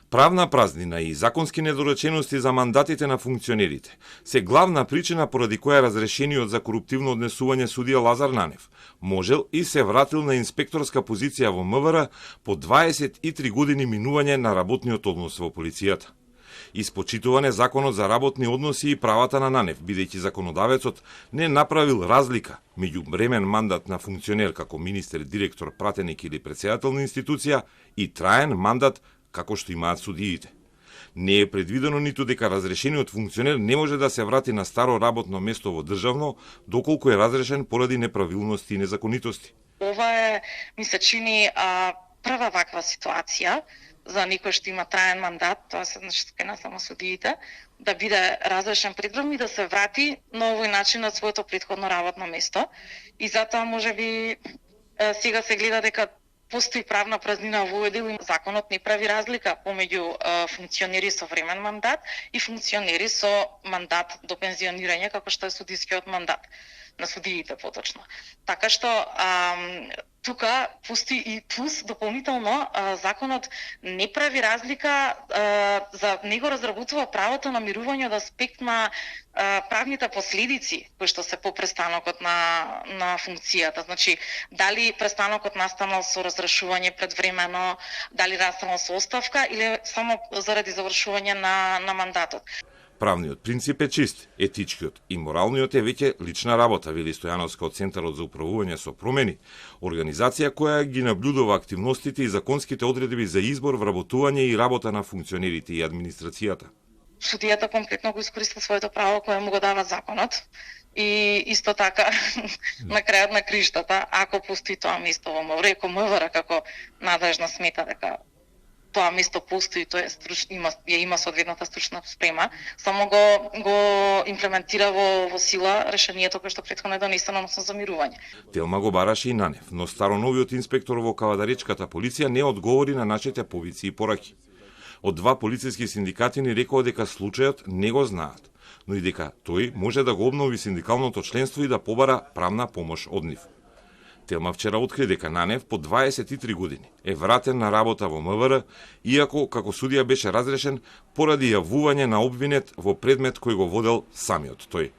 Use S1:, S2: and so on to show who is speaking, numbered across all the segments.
S1: Правна празнина и законски недоречености за мандатите на функционерите се главна причина поради која разрешениот за коруптивно однесување судија Лазар Нанев можел и се вратил на инспекторска позиција во МВР по 23 години минување на работниот однос во полицијата. Испочитуване законот за работни односи и правата на Нанев, бидејќи законодавецот не направил разлика меѓу времен мандат на функционер како министер, директор, пратеник или претседател на институција и траен мандат како што имаат судиите. Не е предвидено ниту дека разрешениот функционер не може да се врати на старо работно место во државно, доколку е разрешен поради неправилности и незаконитости.
S2: Ова ми се чини прва ваква ситуација за некој што има траен мандат, тоа се значи на само судиите, да биде разрешен предварно и да се врати на овој начин на своето претходно работно место. И затоа можеби сега се гледа дека постои правна празнина во овој дел и законот не прави разлика помеѓу функционери со времен мандат и функционери со мандат до пензионирање, како што е судискиот мандат на судиите поточно. Така што тука постои и плюс дополнително законот не прави разлика за него разработува правото на мирување од аспект на правните последици кои што се по престанокот на функцијата. Значи, дали престанокот настанал со разрешување предвремено, дали настанал со оставка или само заради завршување на мандатот.
S1: Правниот принцип е чист, етичкиот и моралниот е веќе лична работа, вели Стојановска од Центарот за управување со промени, организација која ги наблюдува активностите и законските одредби за избор, вработување и работа на функционерите и администрацијата.
S2: Судијата комплетно го искористил своето право кое му го дава законот и исто така на крајот на криштата, ако постои тоа место во МВР, МВР како надлежна смета дека тоа место постои, тоа има соодветната стручна спрема, само го имплементира во сила решението кое што претходно е донесено, односно за мирување.
S1: Телма го бараше и Нанев, но староновиот инспектор во Кавадаречката полиција не одговори на нашите повици и пораки. Од два полициски синдикати ни рекоа дека случајот не го знаат, но и дека тој може да го обнови синдикалното членство и да побара правна помош од нив. Телма вчера откри дека Нанев по 23 години е вратен на работа во МВР, иако како судија беше разрешен поради јавување на обвинет во предмет кој го водел самиот тој.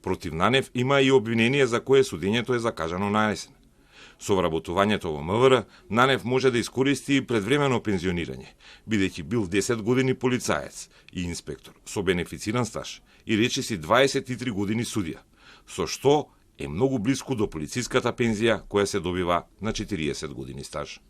S1: Против Нанев има и обвинение за кое судењето е закажано на есен. Со вработувањето во МВР, Нанев може да искористи и предвремено пензионирање, бидејќи бил 10 години полицаец и инспектор со бенефициран стаж и речиси 23 години судија, со што е многу блиску до полициската пензија која се добива на 40 години стаж.